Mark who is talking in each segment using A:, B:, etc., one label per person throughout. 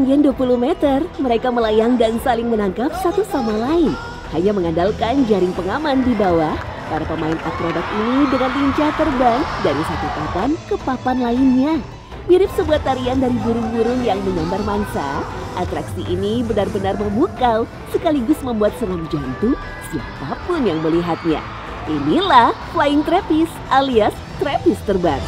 A: ketinggian 20 meter, mereka melayang dan saling menangkap satu sama lain. Hanya mengandalkan jaring pengaman di bawah, para pemain akrobat ini dengan lincah terbang dari satu papan ke papan lainnya. Mirip sebuah tarian dari burung-burung yang menyambar mangsa, atraksi ini benar-benar memukau sekaligus membuat senam jantung siapapun yang melihatnya. Inilah Flying Trapeze alias trapeze terbang.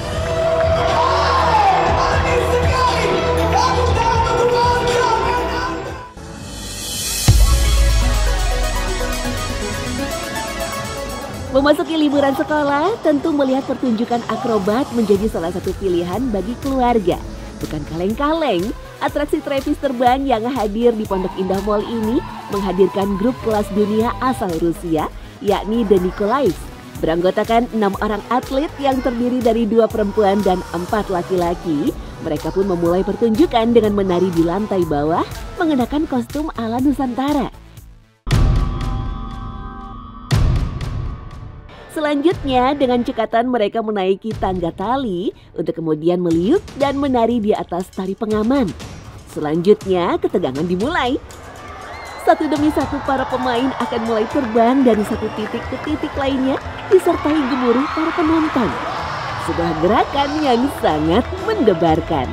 A: Memasuki liburan sekolah, tentu melihat pertunjukan akrobat menjadi salah satu pilihan bagi keluarga. Bukan kaleng-kaleng, atraksi trapeze terbang yang hadir di Pondok Indah Mall ini menghadirkan grup kelas dunia asal Rusia, yakni The Nikolaevs. Beranggotakan 6 orang atlet yang terdiri dari 2 perempuan dan 4 laki-laki, mereka pun memulai pertunjukan dengan menari di lantai bawah mengenakan kostum ala Nusantara. Selanjutnya, dengan cekatan mereka menaiki tangga tali untuk kemudian meliuk dan menari di atas tali pengaman. Selanjutnya, ketegangan dimulai. Satu demi satu para pemain akan mulai terbang dari satu titik ke titik lainnya disertai gemuruh para penonton. Sebuah gerakan yang sangat mendebarkan.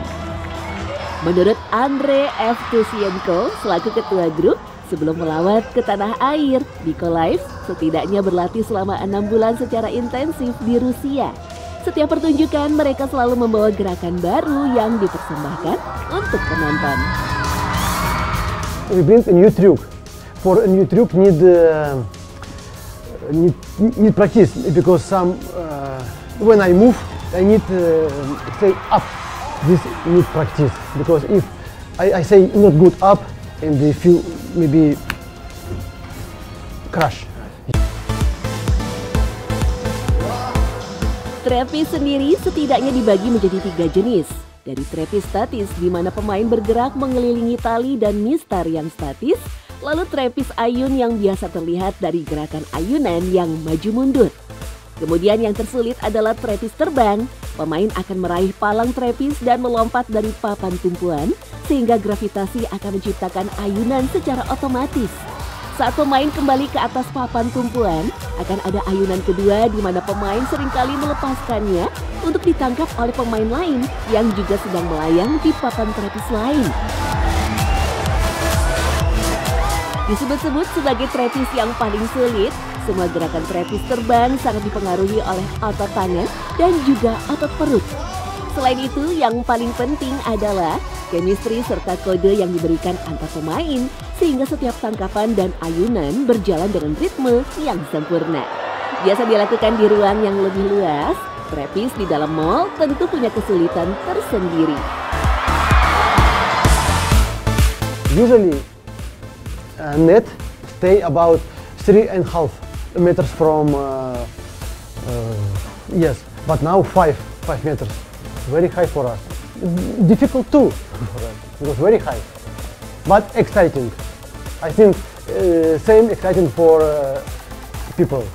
A: Menurut Andrei Evtusienko selaku ketua grup, sebelum melawat ke tanah air, Nikolaevs setidaknya berlatih selama 6 bulan secara intensif di Rusia. Setiap pertunjukan mereka selalu membawa gerakan baru yang dipersembahkan untuk penonton.
B: We bring a new trick. For a new trick need practice because when I move I need say up. This need practice because if I say not good up and if you maybe crash.
A: Trapeze sendiri setidaknya dibagi menjadi 3 jenis. Dari trapeze statis di mana pemain bergerak mengelilingi tali dan mistar yang statis, lalu trapeze ayun yang biasa terlihat dari gerakan ayunan yang maju mundur. Kemudian yang tersulit adalah trapeze terbang. Pemain akan meraih palang trapeze dan melompat dari papan tumpuan sehingga gravitasi akan menciptakan ayunan secara otomatis. Saat pemain kembali ke atas papan tumpuan, akan ada ayunan kedua di mana pemain seringkali melepaskannya untuk ditangkap oleh pemain lain yang juga sedang melayang di papan trapeze lain. Disebut-sebut sebagai trapeze yang paling sulit, semua gerakan trapeze terbang sangat dipengaruhi oleh otot tangan dan juga otot perut. Selain itu, yang paling penting adalah chemistry serta kode yang diberikan antar pemain sehingga setiap tangkapan dan ayunan berjalan dengan ritme yang sempurna. Biasa dilakukan di ruang yang lebih luas, trapeze di dalam mall tentu punya kesulitan tersendiri.
B: Usually, net stay about 3.5 meters from yes, but now 5 meters. Very high for us. Difficult too, because very high, but exciting. I think same exciting for people.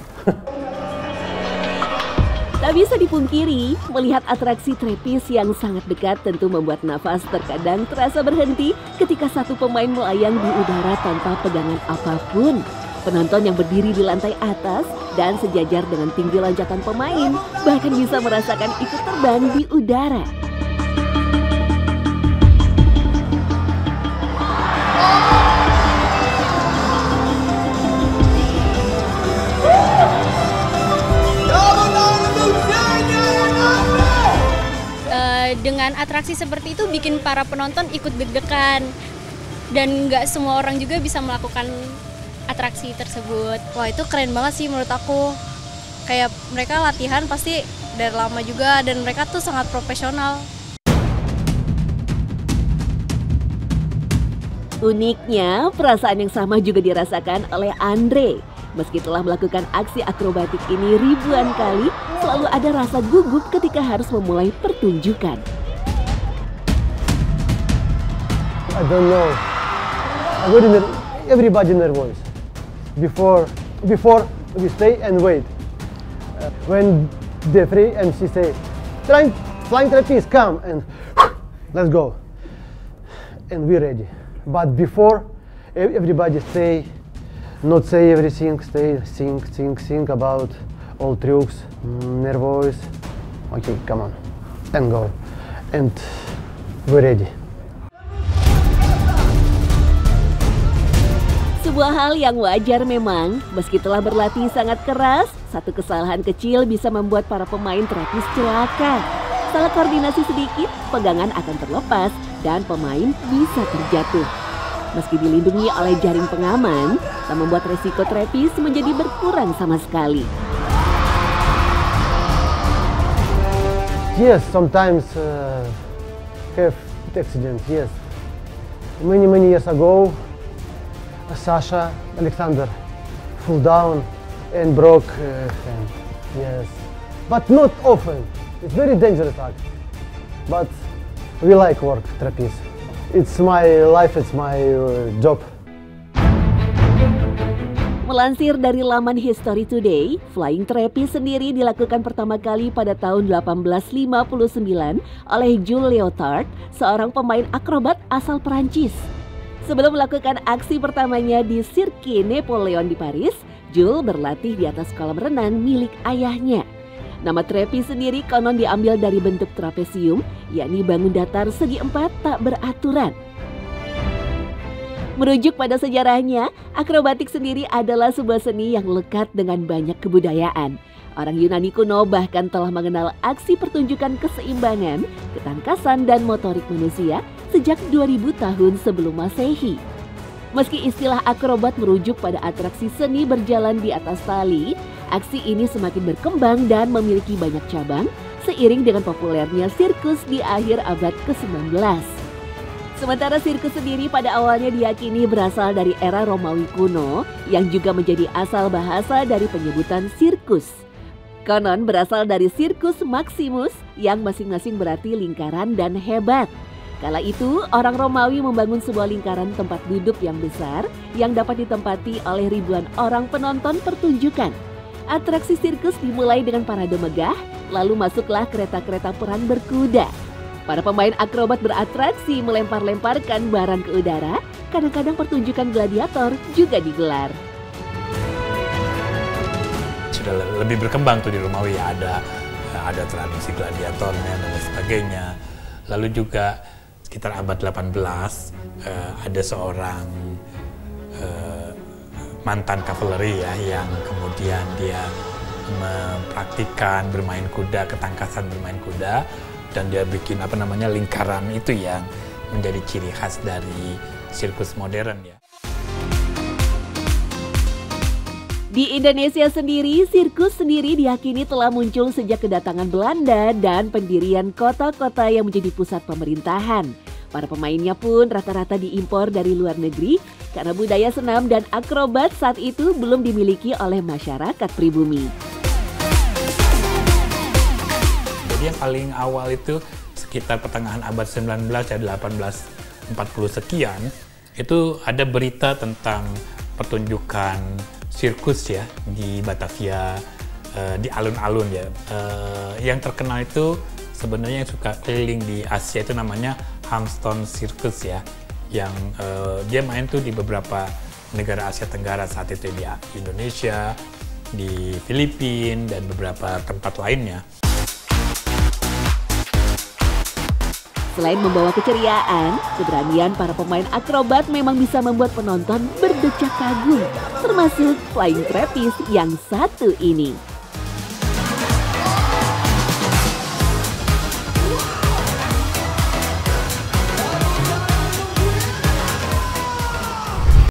A: Tak bisa dipungkiri, melihat atraksi trapeze yang sangat dekat tentu membuat nafas terkadang terasa berhenti ketika satu pemain melayang di udara tanpa pegangan apapun. Penonton yang berdiri di lantai atas dan sejajar dengan tinggi lonjakan pemain bahkan bisa merasakan ikut terbang di udara.
C: Dengan atraksi seperti itu bikin para penonton ikut deg-degan dan nggak semua orang juga bisa melakukan atraksi tersebut. Wah, itu keren banget sih menurut aku. Kayak mereka latihan pasti dari lama juga dan mereka tuh sangat profesional.
A: Uniknya, perasaan yang sama juga dirasakan oleh Andre. Meski telah melakukan aksi akrobatik ini ribuan kali, selalu ada rasa gugup ketika harus memulai pertunjukan.
B: I don't know. Everybody nervous. Before we stay and wait. When the free MC say, flying trapeze, come and let's go. and we're ready. But before, everybody not say everything, think about all tricks, nervous. Okay, come on, and go. And we're ready.
A: Sebuah hal yang wajar memang, meski telah berlatih sangat keras, satu kesalahan kecil bisa membuat para pemain trapeze celaka. Salah koordinasi sedikit, pegangan akan terlepas dan pemain bisa terjatuh. Meski dilindungi oleh jaring pengaman, tak membuat resiko trapeze menjadi berkurang sama sekali.
B: Yes, sometimes have accident. Yes, many years ago, Sasha Alexander fell down and broke hand. Yes, but not often. It's very dangerous act. But we like work trapeze. It's my life. It's my job.
A: Melansir dari laman History Today, flying trapeze sendiri dilakukan pertama kali pada tahun 1859 oleh Jules Léotard, seorang pemain akrobat asal Perancis. Sebelum melakukan aksi pertamanya di Cirque Napoleon di Paris, Jules berlatih di atas kolam renang milik ayahnya. Nama trapeze sendiri konon diambil dari bentuk trapesium, yakni bangun datar segi empat tak beraturan. Merujuk pada sejarahnya, akrobatik sendiri adalah sebuah seni yang lekat dengan banyak kebudayaan. Orang Yunani kuno bahkan telah mengenal aksi pertunjukan keseimbangan, ketangkasan, dan motorik manusia sejak 2000 tahun sebelum Masehi. Meski istilah akrobat merujuk pada atraksi seni berjalan di atas tali, aksi ini semakin berkembang dan memiliki banyak cabang seiring dengan populernya sirkus di akhir abad ke-19. Sementara sirkus sendiri pada awalnya diyakini berasal dari era Romawi kuno yang juga menjadi asal bahasa dari penyebutan sirkus. Konon berasal dari Circus Maximus yang masing-masing berarti lingkaran dan hebat. Kala itu, orang Romawi membangun sebuah lingkaran tempat duduk yang besar yang dapat ditempati oleh ribuan orang penonton pertunjukan. Atraksi sirkus dimulai dengan parade megah, lalu masuklah kereta-kereta perang berkuda. Para pemain akrobat beratraksi melempar-lemparkan barang ke udara, kadang-kadang pertunjukan gladiator juga digelar.
D: Sudah lebih berkembang tuh di Romawi, ada tradisi gladiatornya dan lain sebagainya. Lalu juga sekitar abad 18 ada seorang mantan kavaleri ya yang kemudian dia mempraktikkan bermain kuda, ketangkasan bermain kuda, dan dia bikin lingkaran itu yang menjadi ciri khas dari sirkus modern ya.
A: Di Indonesia sendiri, sirkus sendiri diyakini telah muncul sejak kedatangan Belanda dan pendirian kota-kota yang menjadi pusat pemerintahan. Para pemainnya pun rata-rata diimpor dari luar negeri karena budaya senam dan akrobat saat itu belum dimiliki oleh masyarakat pribumi.
D: Jadi yang paling awal itu sekitar pertengahan abad 19 ya 1840 sekian, itu ada berita tentang pertunjukan sirkus ya di Batavia, di alun-alun ya. Yang terkenal itu sebenarnya yang suka keliling di Asia itu namanya Hamstone Circus ya, yang dia main tuh di beberapa negara Asia Tenggara saat itu, di Indonesia, di Filipina dan beberapa tempat lainnya.
A: Selain membawa keceriaan, keberanian para pemain akrobat memang bisa membuat penonton berdecak kagum, termasuk flying trapeze yang satu ini.